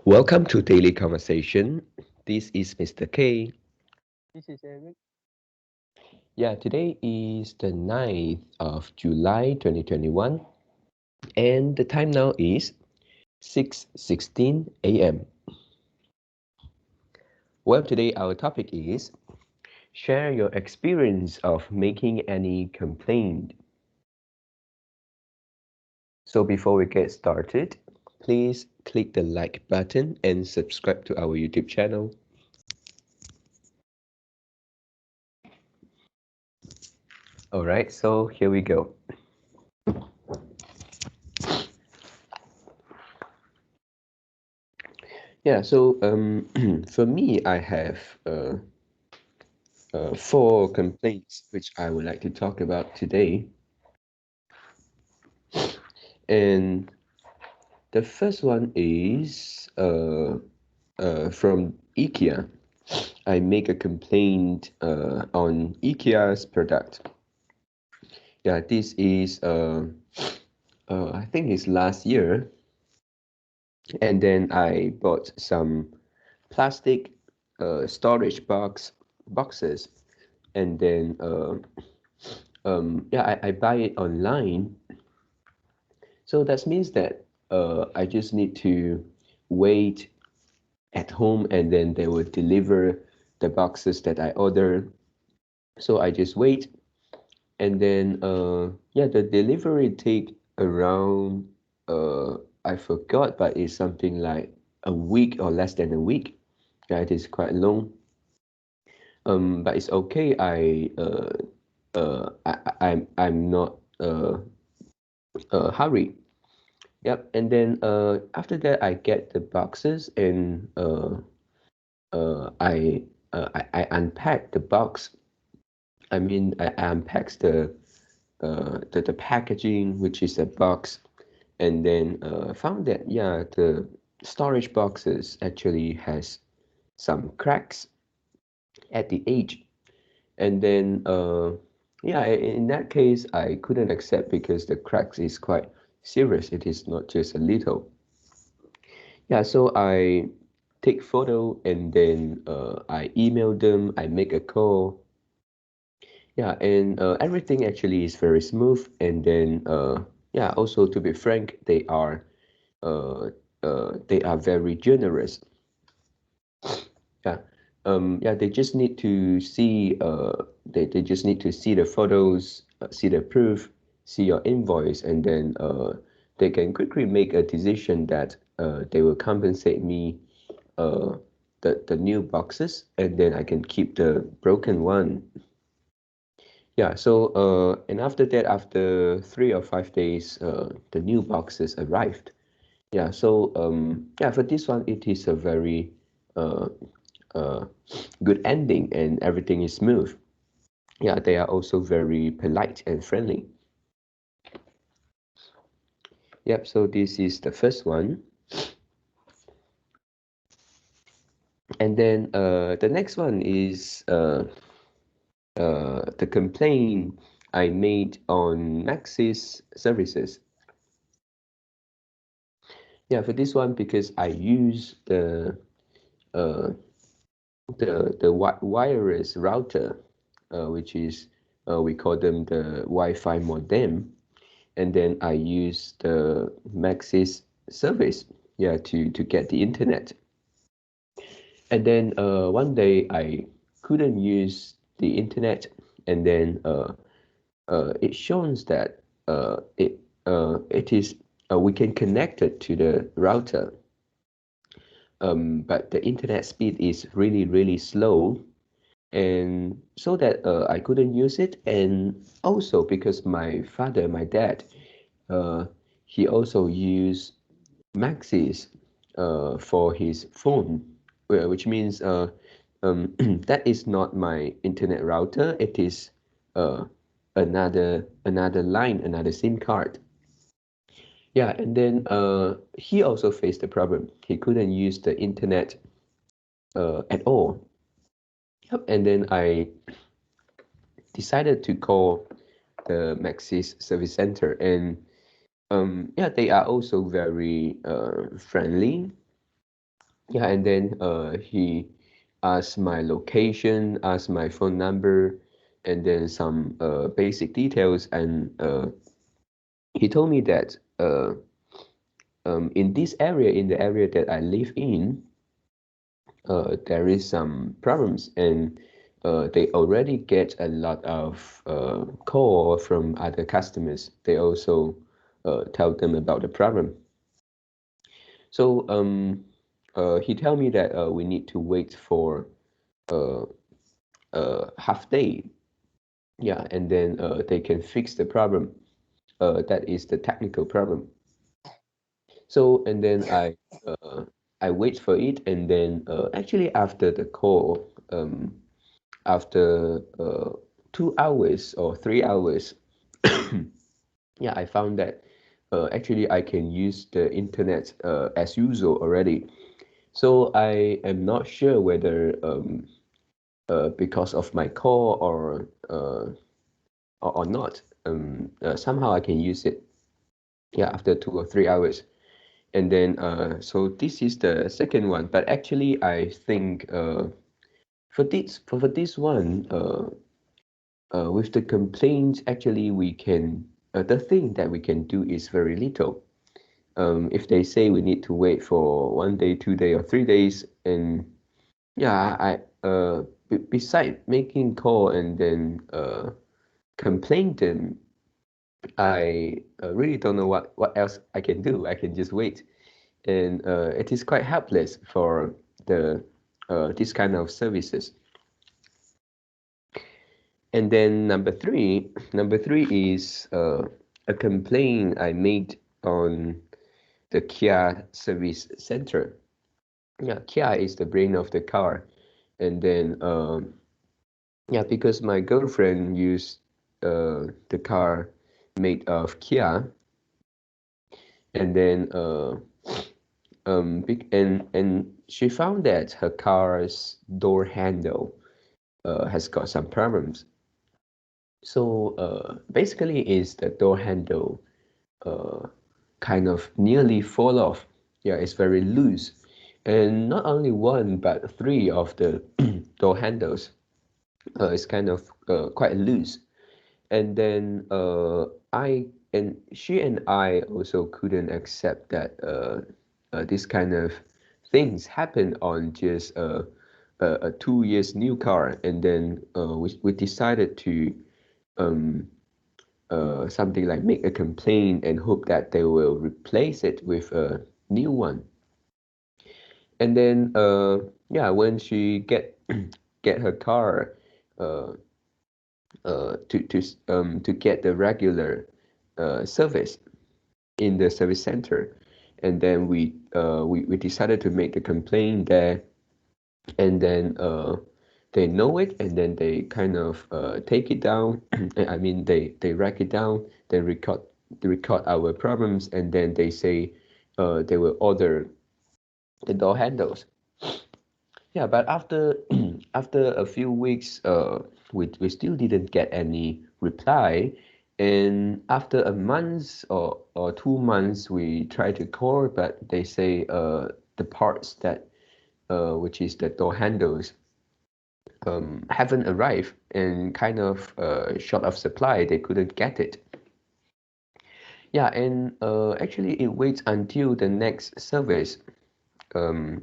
Welcome to Daily Conversation. This is Mr. K. This is Eric. Yeah, today is the 9th of July 2021 and the time now is 6:16 a.m. Well, today our topic is share your experience of making any complaint. So before we get started, please click the like button and subscribe to our YouTube channel. All right, so here we go. Yeah, so for me, I have four complaints which I would like to talk about today. And the first one is from IKEA. I make a complaint on IKEA's product. Yeah, this is I think it's last year, and then I bought some plastic storage boxes, and then yeah, I buy it online. So that means that I just need to wait at home and then they will deliver the boxes that I order. So I just wait and then yeah, the delivery take around I forgot, but it's something like a week or less than a week. Yeah, it is quite long. But it's okay. I'm not hurry. Yep, and then after that I get the boxes and I unpack the box. I mean I unpack the packaging, which is a box, and then found that yeah, the storage boxes actually has some cracks at the edge, and then yeah, in that case I couldn't accept because the cracks is quite serious. It is not just a little. Yeah, so I take photo and then I email them, I make a call. Yeah, and everything actually is very smooth. And then yeah, also to be frank, uh, they are very generous. Yeah, yeah, they just need to see they just need to see the photos, see the proof, see your invoice, and then they can quickly make a decision that they will compensate me uh, the new boxes, and then I can keep the broken one. Yeah, so and after that, after 3 or 5 days, the new boxes arrived. Yeah, so yeah, for this one, it is a very uh, uh, good ending, and everything is smooth. Yeah, they are also very polite and friendly. Yep, so this is the first one. And then the next one is the complaint I made on Maxis services. Yeah, for this one, because I use uh, the wireless router, which is we call them the Wi-Fi modem, and then I use the Maxis service, yeah, to get the internet. And then one day I couldn't use the internet, and then it shows that it is we can connect it to the router, but the internet speed is really slow, and so that I couldn't use it. And also because my dad, uh, he also used Maxis for his phone, which means that is not my internet router. It is uh, another line, another SIM card. Yeah, and then he also faced the problem. He couldn't use the internet at all. Yep, and then I decided to call the Maxis service center, and yeah, they are also very friendly. Yeah, and then he asked my location, asked my phone number, and then some basic details, and he told me that in this area, in the area that I live in, there is some problems, and they already get a lot of call from other customers. They also tell them about the problem. So he tell me that we need to wait for uh, half day, yeah, and then they can fix the problem. That is the technical problem. So and then I wait for it, and then actually after the call, after 2 hours or 3 hours, yeah, I found that actually I can use the internet as usual already. So I am not sure whether because of my call or not, somehow I can use it. Yeah, after 2 or 3 hours. And then so this is the second one. But actually, I think for this one, with the complaints, actually we can the thing that we can do is very little. If they say we need to wait for 1 day, 2 day, or 3 days, and yeah, beside making call and then complain them, I really don't know what else I can do. I can just wait, and it is quite helpless for the this kind of services. And then number three is a complaint I made on the Kia service center. Yeah, Kia is the brain of the car, and then yeah, because my girlfriend used the car made of Kia, and then and she found that her car's door handle has got some problems. So basically, is the door handle uh, kind of nearly fall off. Yeah, it's very loose, and not only one but three of the door handles is kind of quite loose. And then I and she and I also couldn't accept that this kind of things happen on just a 2 years new car, and then we decided to um, something like make a complaint and hope that they will replace it with a new one. And then yeah, when she get her car uh, to get the regular service in the service center, and then we decided to make the complaint there, and then they know it, and then they kind of take it down. I mean, they write it down, they record our problems, and then they say they will order the door handles. Yeah, but after after a few weeks, we still didn't get any reply. And after a month or 2 months, we tried to call, but they say the parts that which is the door handles haven't arrived, and kind of short of supply. They couldn't get it. Yeah, and actually it waits until the next service. Um,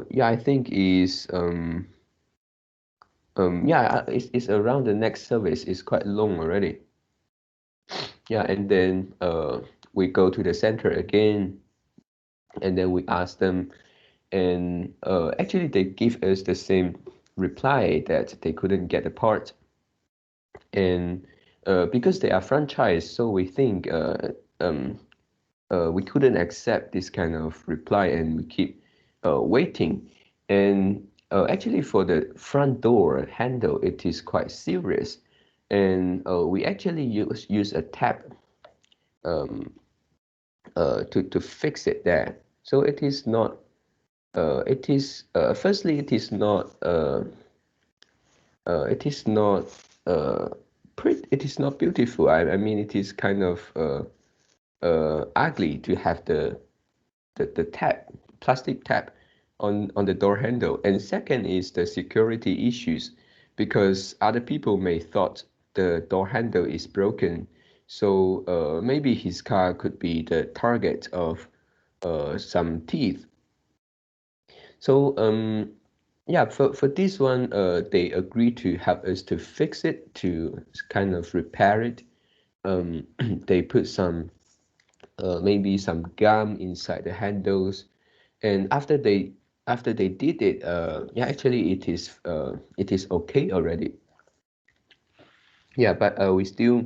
yeah, I think is yeah, it's around the next service. It's quite long already. Yeah, and then we go to the center again, and then we ask them, and actually they give us the same reply that they couldn't get the part, and because they are franchise, so we think um, we couldn't accept this kind of reply, and we keep waiting. And actually, for the front door handle, it is quite serious, and we actually use a tap um, to fix it there. So it is not. It is firstly, it is not. It is not. Pretty. It is not beautiful. I mean, it is kind of ugly to have the tap plastic tap on the door handle. And second is the security issues, because other people may thought the door handle is broken. So maybe his car could be the target of some thief. So yeah, for this one, they agreed to help us to fix it, to kind of repair it. They put some maybe some gum inside the handles, and after they did it, yeah, actually it is okay already. Yeah, but we still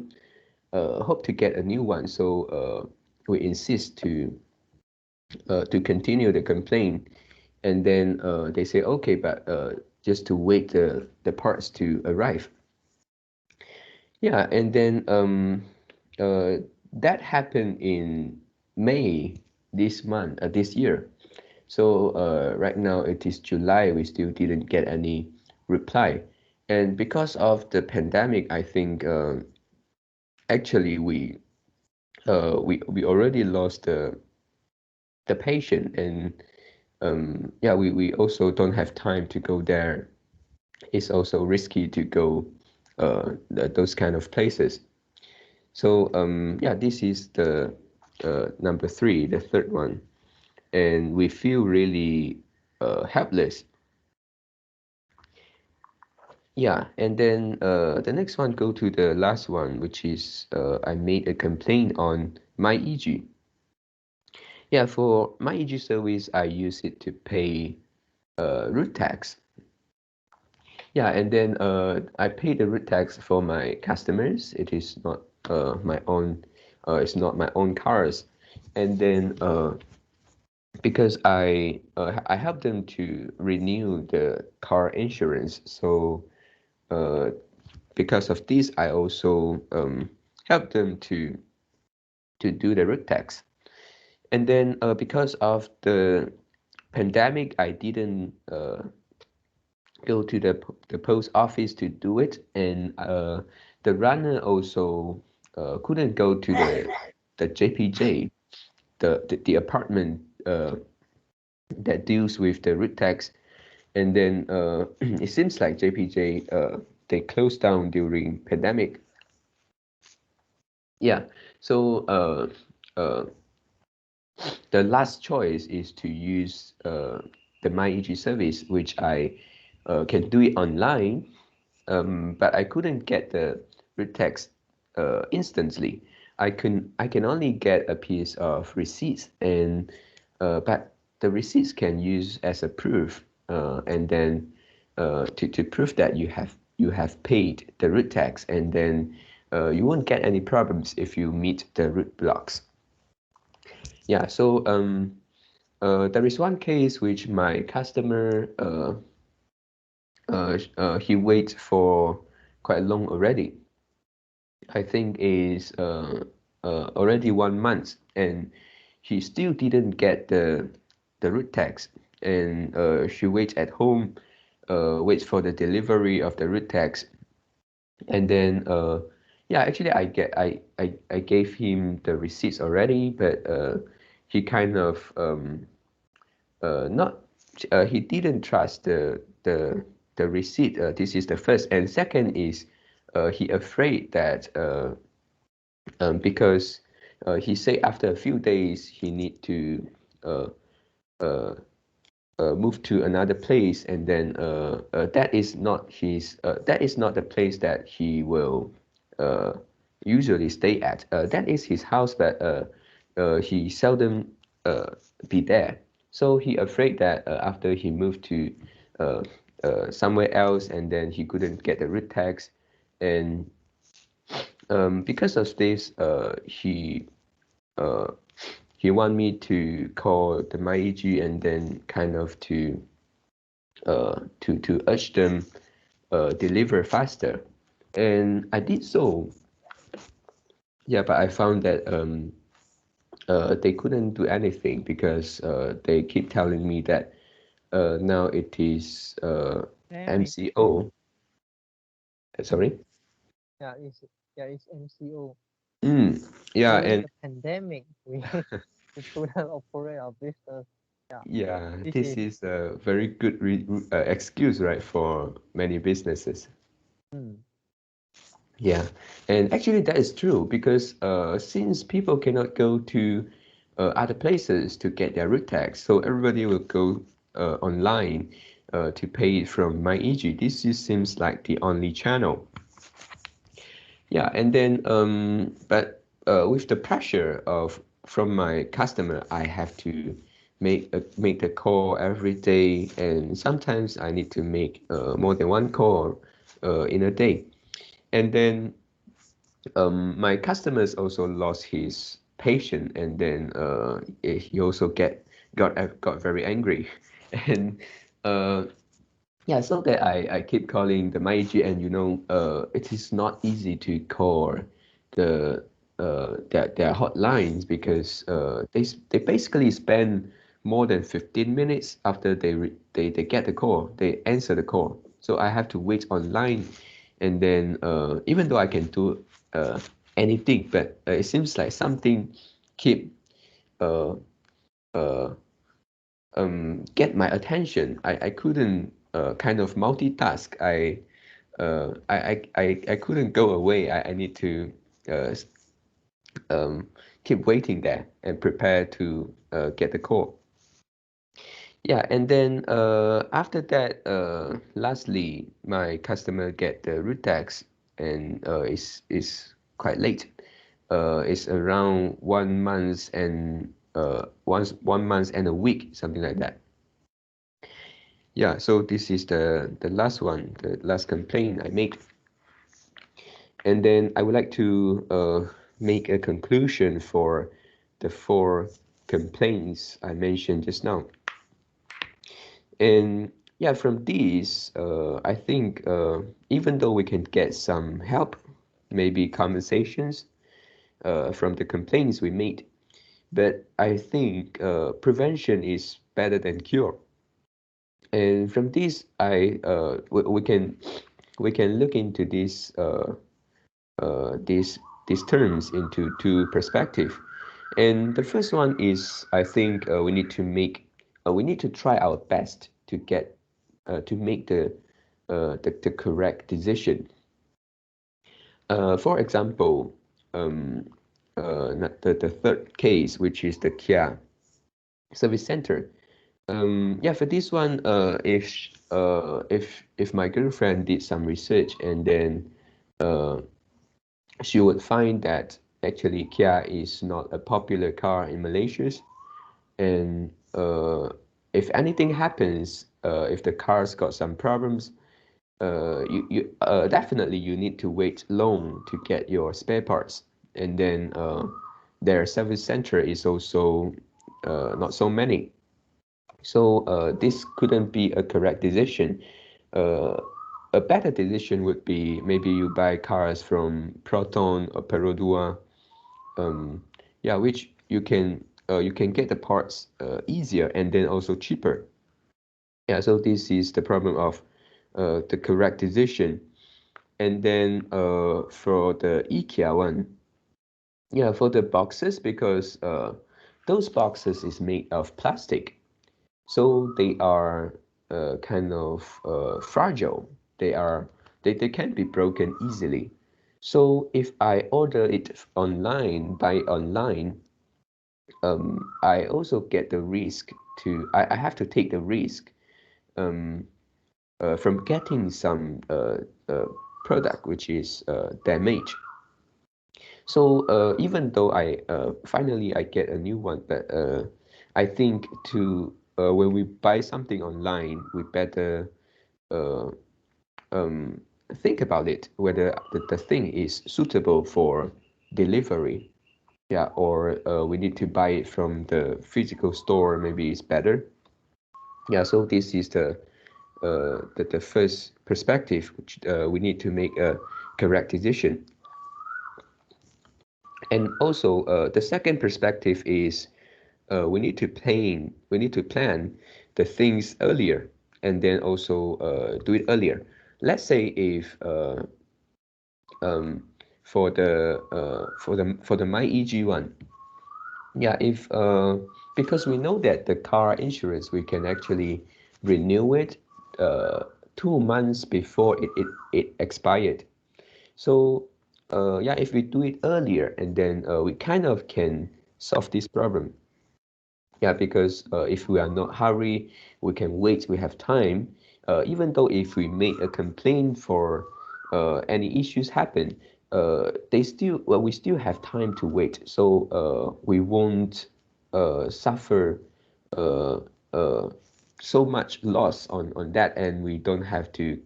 hope to get a new one. So we insist to continue the complaint, and then they say okay, but just to wait the parts to arrive. Yeah, and then uh, that happened in May this month, this year. So right now it is July, we still didn't get any reply. And because of the pandemic, I think actually we already lost the patient, and yeah, we also don't have time to go there. It's also risky to go those kind of places. So yeah, this is the number three, the third one, and we feel really helpless. Yeah, and then the next one go to the last one, which is I made a complaint on MyEG. Yeah, for MyEG service, I use it to pay root tax. Yeah, and then I pay the root tax for my customers. It is not my own. It's not my own cars, and then because I help them to renew the car insurance. So uh, because of this, I also help them to do the road tax. And then because of the pandemic, I didn't go to the post office to do it, and the runner also couldn't go to the JPJ, the apartment that deals with the road tax. And then it seems like JPJ they closed down during pandemic. Yeah, so the last choice is to use the MyEG service, which I can do it online, but I couldn't get the root text instantly. I can only get a piece of receipts, and but the receipts can use as a proof, and then to prove that you have paid the root tax, and then you won't get any problems if you meet the root blocks. Yeah, so there is one case which my customer he waits for quite long already. I think is already 1 month, and he still didn't get the root tax, and she waits at home, waits for the delivery of the root tax, and then yeah, actually I gave him the receipts already, but he kind of not he didn't trust the receipt. This is the first, and second is he afraid that because he say after a few days he need to uh, uh, move to another place, and then that is not the place that he will uh, usually stay at. That is his house, but he seldom uh, be there. So he afraid that after he moved to uh, somewhere else, and then he couldn't get the root tax, and because of this, uh, he want me to call the MyEG, and then kind of to urge them deliver faster, and I did so. Yeah, but I found that they couldn't do anything, because they keep telling me that now it is Pandemic. MCO. Sorry. Yeah, it's MCO. Mm, yeah, During and the pandemic, we we couldn't operate our business. Yeah, Yeah, this this is is a very good excuse, right, for many businesses. mm, Yeah, and actually that is true because since people cannot go to other places to get their root tax, so everybody will go online to pay it from MyEG. This just seems like the only channel. Yeah, and then but with the pressure of from my customer, I have to make the call every day, and sometimes I need to make more than one call in a day. And then my customers also lost his patience, and then he also got very angry, and uh, yeah, so that I keep calling the Meiji, and it is not easy to call the their hotlines because they basically spend more than 15 minutes after they get the call, they answer the call. So I have to wait online, and then even though I can do uh, anything, but it seems like something keep uh, uh, get my attention. I couldn't kind of multitask. I couldn't go away. I need to uh, keep waiting there and prepare to get the call. Yeah, and then after that, lastly, my customer get the root tax, and is quite late. It's around 1 month and 1 month and a week, something like that. Yeah, so this is the last one, the last complaint I make. And then I would like to make a conclusion for the four complaints I mentioned just now. And yeah, from these, I think even though we can get some help, maybe compensations from the complaints we made, but I think prevention is better than cure. And from this, we can look into these these terms into two perspective. And the first one is I think we need to try our best to get to make the correct decision. For example, um, the third case, which is the Kia service center. Yeah, for this one, if my girlfriend did some research, and then uh, she would find that actually Kia is not a popular car in Malaysia, and if anything happens, if the car's got some problems, you definitely you need to wait long to get your spare parts, and then their service center is also not so many. So this couldn't be a correct decision. Uh, a better decision would be maybe you buy cars from Proton or Perodua, um, yeah, which you can get the parts easier and then also cheaper. Yeah, so this is the problem of the correct decision. And then for the IKEA one, yeah, for the boxes, because those boxes is made of plastic, so they are kind of fragile. They can be broken easily. So if I order it online, buy online, I also get the risk I have to take the risk um, from getting some uh, product which is damaged. So even though I finally I get a new one, but I think to when we buy something online, we better uh, um, think about it whether the thing is suitable for delivery. Yeah, or we need to buy it from the physical store. Maybe it's better. Yeah, so this is the first perspective, which we need to make a correct decision. And also, the second perspective is we need to plan the things earlier, and then also do it earlier. Let's say if um, for the MyEG one, Yeah, if because we know that the car insurance we can actually renew it uh 2 months before it expired. So yeah, if we do it earlier and then we kind of can solve this problem. Yeah, because if we are not hurry, we can wait, we have time. Even though if we make a complaint for any issues happen, we still have time to wait. So we won't suffer uh, uh, so much loss on that, and we don't have to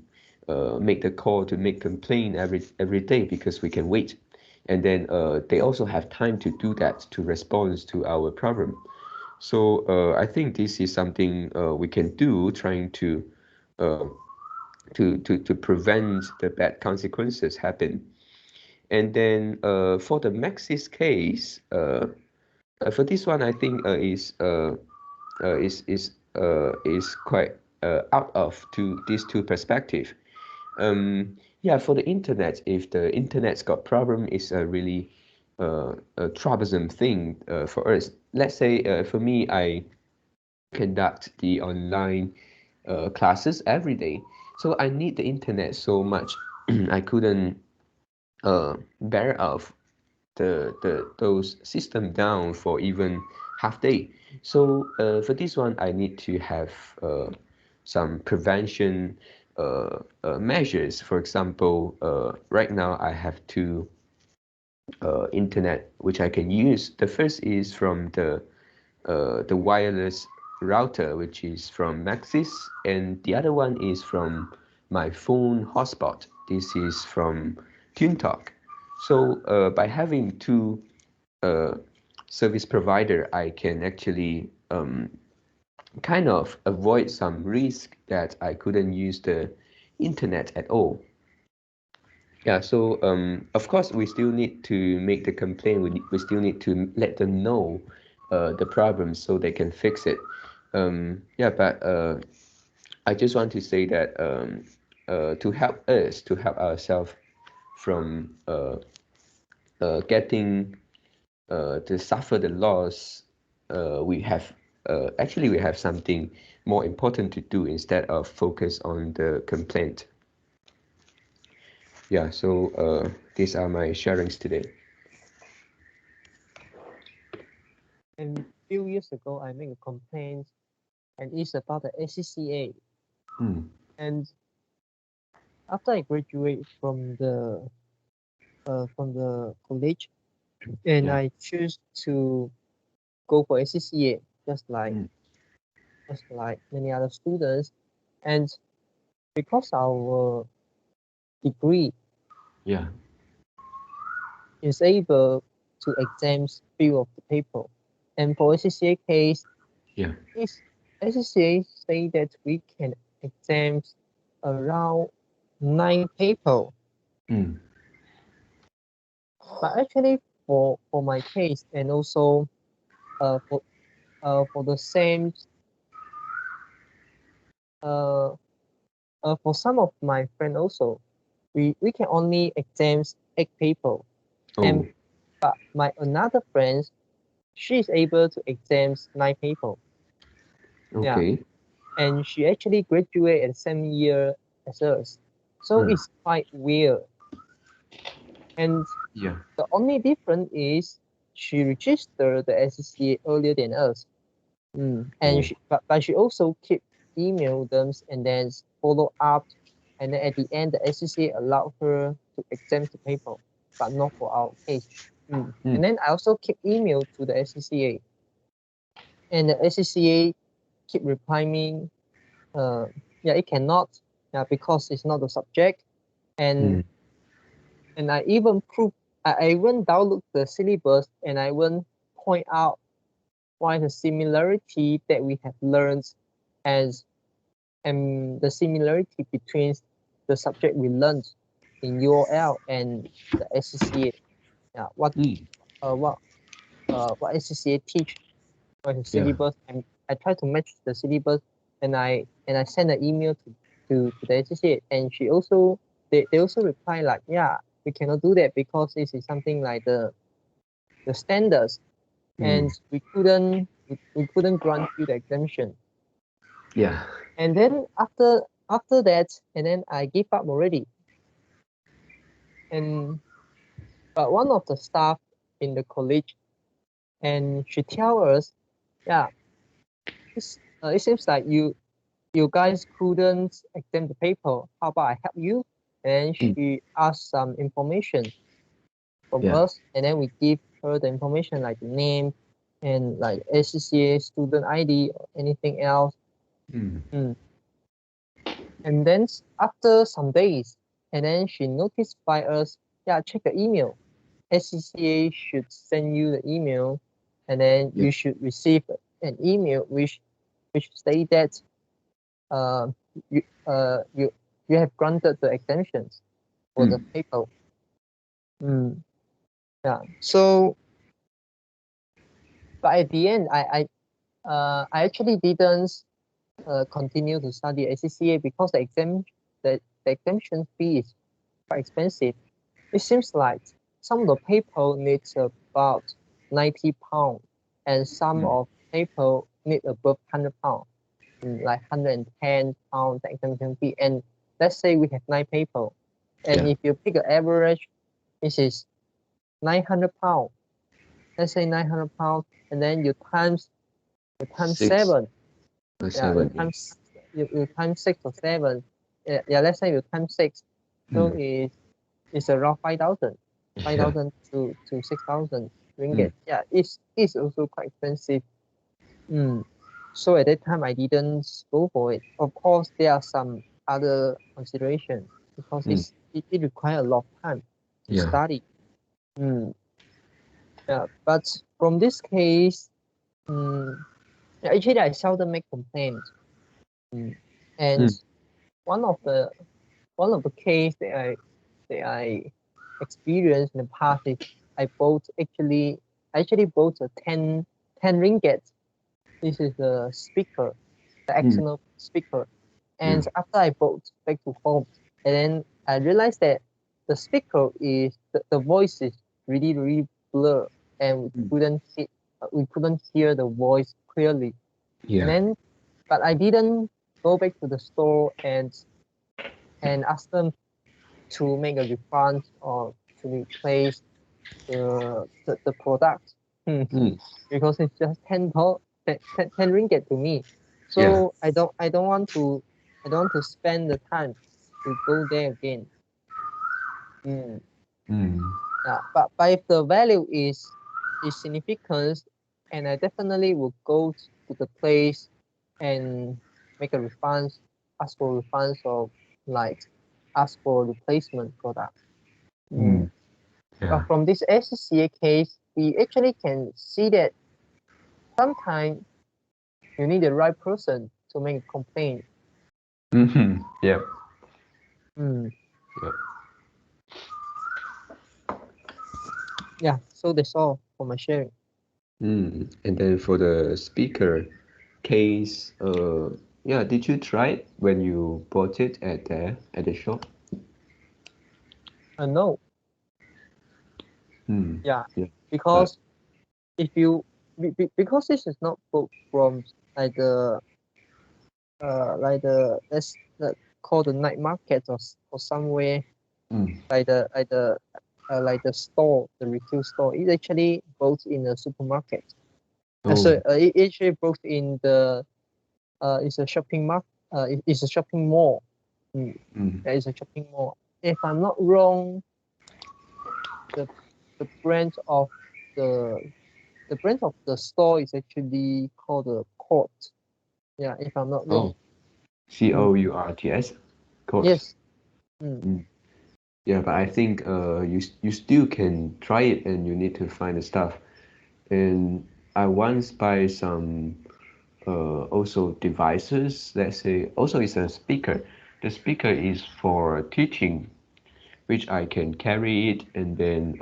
make the call to make complaint every day because we can wait. And then they also have time to do that to respond to our problem. So I think this is something we can do, trying uh, to prevent the bad consequences happen. And then for the Maxis case, for this one, I think is quite out of these two perspective. Yeah, for the internet, if the internet's got problem, it's a really a troublesome thing for us. Let's say for me, I conduct the online classes every day. So I need the internet so much. I couldn't bear of the those system down for even half day. So for this one, I need to have some prevention measures. For example, right now I have two internet which I can use. The first is from the wireless router, which is from Maxis, and the other one is from my phone hotspot. This is from TuneTalk. So by having two uh, service provider, I can actually kind of avoid some risk that I couldn't use the internet at all. Yeah, so of course we still need to make the complaint. We still need to let them know the problem so they can fix it. Yeah, but I just want to say that to help us, to help ourselves from getting to suffer the loss, we have actually we have something more important to do instead of focus on the complaint. Yeah, so these are my sharings today. And few years ago, I made a complaint, and it's about the ACCA. Mm, And after I graduate from the college, and yeah. I choose to go for ACCA, just like Mm, just like many other students. And because our degree yeah. is able to exams few of the paper, and for ACCA case, Yeah. is ACCA say that we can exams around 9 paper, Mm, but actually for my case, and also uh for for the same uh for some of my friend also, we can only exams 8 paper, and oh, but my another friend, she is able to exams 9 paper. Yeah, okay. and she actually graduate at the same year as us, so Mm, it's quite weird. And yeah. the only difference is she registered the SCCA earlier than us. And Oh, but she also keep email them and then follow up, and then at the end the SCCA allowed her to exempt the paper, but not for our case. And mm, then I also keep email to the SCCA, and the SCCA keep replying me, uh, yeah, it cannot, yeah, because it's not a subject, and mm, I even prove, I even download the syllabus, and I even point out why the similarity that we have learned as, and the similarity between the subject we learned in UOL and the SCCA. Yeah, mm, what SCCA teach, what the yeah. syllabus, and I try to match the syllabus, and I send an email to the SCCA, and she also, they also reply like, yeah, we cannot do that because this is something like the standards. and we couldn't grant you the exemption. Yeah. And then after that, and then I gave up already. And but one of the staff in the college, and she tell us, yeah, it seems like you guys couldn't exempt the paper. How about I help you? And Mm. she asked some information from Yeah. us, and then we give her the information like the name and like SCCA student ID or anything else. Mm. Mm. And then after some days, and then she notified us, yeah, check the email. SCCA should send you the email, and then Yeah. you should receive an email which say that uh, you you have granted the exemptions for the paper. Mm. Yeah. So, but at the end, I actually didn't continue to study SCCA because the exemption fee is quite expensive. It seems like some of the paper needs about £90, and some of paper need above £100, like £110 the exemption fee. And let's say we have 9 paper, and Yeah. if you pick an average, this is £900. Let's say £900, and then you times 6 seven. or Yeah, 7. Yes. you times 6 or 7. Yeah, let's say you times 6. So it's around 5,000, Yeah. to 6,000 Mm. ringgit. Yeah, it's also quite expensive. So at that time I didn't go for it. Of course, there are some other considerations because Mm. it requires a lot of time to Yeah. study. Yeah, but from this case, actually I seldom make complaints. And Mm. one of the case that I experienced in the past is I actually bought a 10 ringgit. This is the speaker, the Mm. external speaker. Yeah. And after I bought back to home, and then I realized that the speaker is the voice is really really blur, and we couldn't hear the voice clearly. And Yeah. then, but I didn't go back to the store and ask them to make a refund or to replace the product. Mm. Because it's just 10 ringgit to me. Yeah. So I don't want to spend the time to go there again. Mm. Mm. Yeah, but if the value is significant, and I definitely will go to the place and make a refund, ask for refunds, or like ask for replacement product. Mm. Yeah. But from this SCCA case, we actually can see that sometimes you need the right person to make a complaint. Mm-hmm. Yeah. Mm. Yeah. Yeah, so that's all for my sharing. And then for the speaker case, yeah, did you try it when you bought it at the shop? No, yeah, Yeah. But because if you because this is not booked from like the let's call the night market, or somewhere mm. like the store, the retail store. It actually both in a supermarket. Oh. So it actually both in the it's a shopping it's a shopping mall. Mm. Mm. There is a shopping mall. If I'm not wrong, the the brand of the the brand of the store is actually called the Court. Yeah, if I'm not wrong. Oh. Mm. COURTS. Course. Yes. Mm. Mm. Yeah, but I think you still can try it, and you need to find the stuff. And I once buy some also devices. Let's say also it's a speaker. The speaker is for teaching, which I can carry it, and then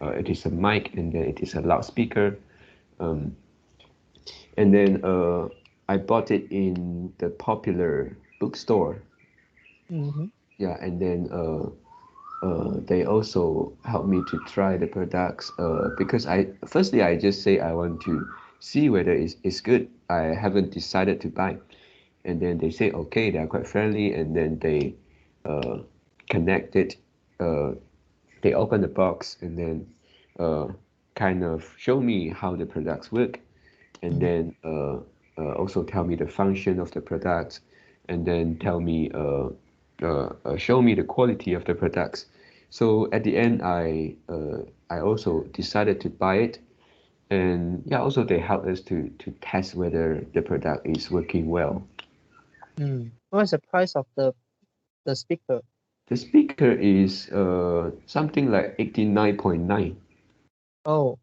it is a mic, and then it is a loudspeaker. Um, and then I bought it in the popular bookstore. Mm-hmm. Yeah, and then they also help me to try the products because I just say I want to see whether it's good. I haven't decided to buy, and then they say okay, they are quite friendly, and then they uh, connect it. Uh, they open the box and then uh, kind of show me how the products work, and Mm. then also tell me the function of the products, and then tell me show me the quality of the products. So at the end, I also decided to buy it, and yeah, also they help us to test whether the product is working well. What's the price of the speaker? The speaker is something like 89.9. Oh,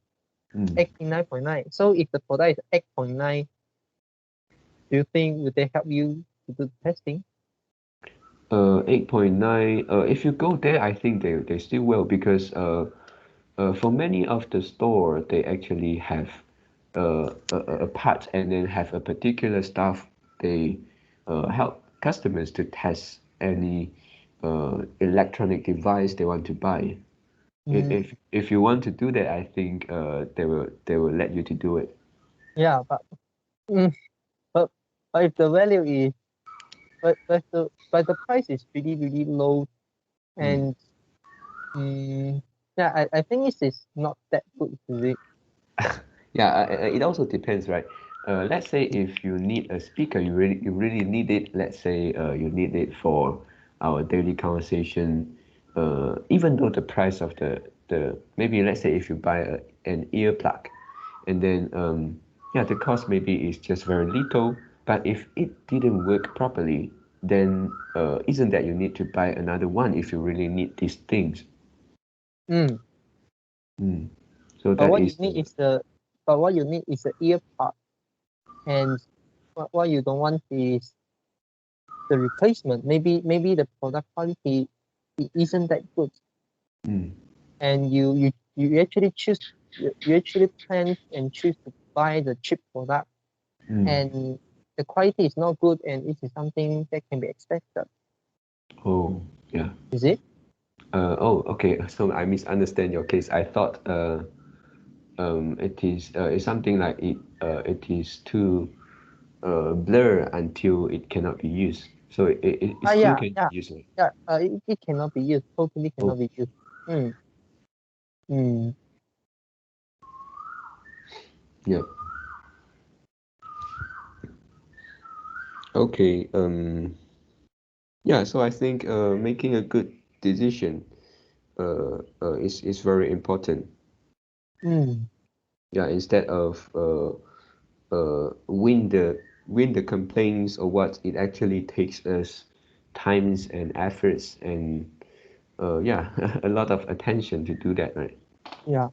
Mm. 89.9. So if the product is 8.9, do you think would they help you to do the testing? 8.9. If you go there, I think they still will because for many of the store, they actually have a part and then have a particular staff. They help customers to test any electronic device they want to buy. Mm, If you want to do that, I think they will let you to do it. yeah, mm, but but if the value is but the price is really low, Mm. and yeah, I think this is not that good, is it? Yeah, it also depends, right? Let's say if you need a speaker, you really need it. Let's say you need it for our daily conversation. Even though the price of the maybe let's say if you buy an earplug, and then yeah, the cost maybe is just very little. But if it didn't work properly, then isn't that you need to buy another one if you really need these things? Mm. Mm. So But that what you is need is the ear part, and what you don't want is the replacement. Maybe the product quality isn't that good, mm, and you actually you actually plan and choose to buy the cheap product, mm. and the quality is not good, and it is something that can be expected. Oh, yeah. Is it? Oh, okay. So I misunderstand your case. I thought it is it's something like it is too blur until it cannot be used. So it still Yeah, can be yeah, used, right? yeah. It cannot be used. Totally Oh, cannot be used. Mm, mm, yeah. Okay. Yeah. So I think making a good decision is very important. mm. Yeah. Instead of win the complaints or what, it actually takes us times and efforts and yeah, a lot of attention to do that, right? Yeah,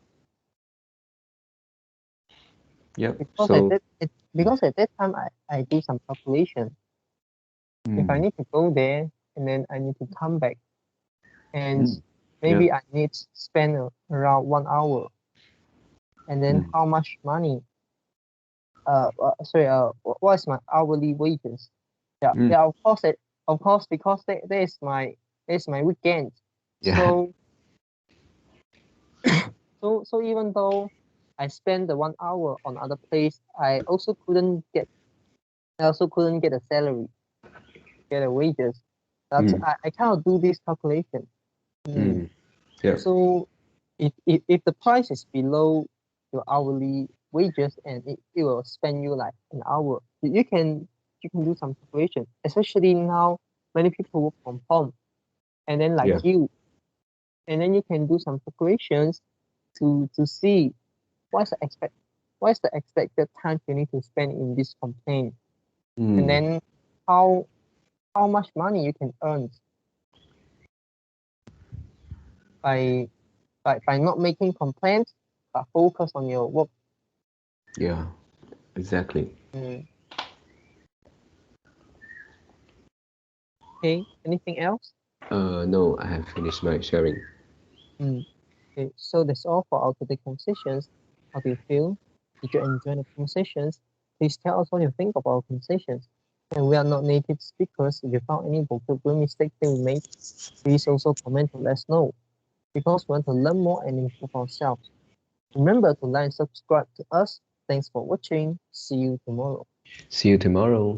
Yep. because So at that time I do some calculation. If I mm, need to go there and then I need to come back, and mm, yeah. maybe I need to spend around 1 hour, and then Mm, how much money? Sorry. What's my hourly wages? Yeah, mm, yeah. Of course, because that is my weekend. yeah. So so even though I spend the 1 hour on other place, I also couldn't get a salary, get a wages. That's Mm, I cannot do this calculation. Mm. mm, yeah. So if the price is below your hourly wages, and it will spend you like an hour, you can do some calculation. Especially now, many people work from home, and then like Yeah. you, and then you can do some calculations to see what's the expect what's the expected time you need to spend in this complaint, and Mm, then how how much money you can earn by by not making complaints, but focus on your work. yeah. Exactly. Mm. Okay, anything else? No, I have finished my sharing. Mm. Okay, so that's all for our today conversations. How do you feel? Did you enjoy the conversations? Please tell us what you think about our conversations. and we are not native speakers. If you found any vocabulary mistake that we made, please also comment to let us know, because we want to learn more and improve ourselves. Remember to like and subscribe to us. Thanks for watching. See you tomorrow. See you tomorrow.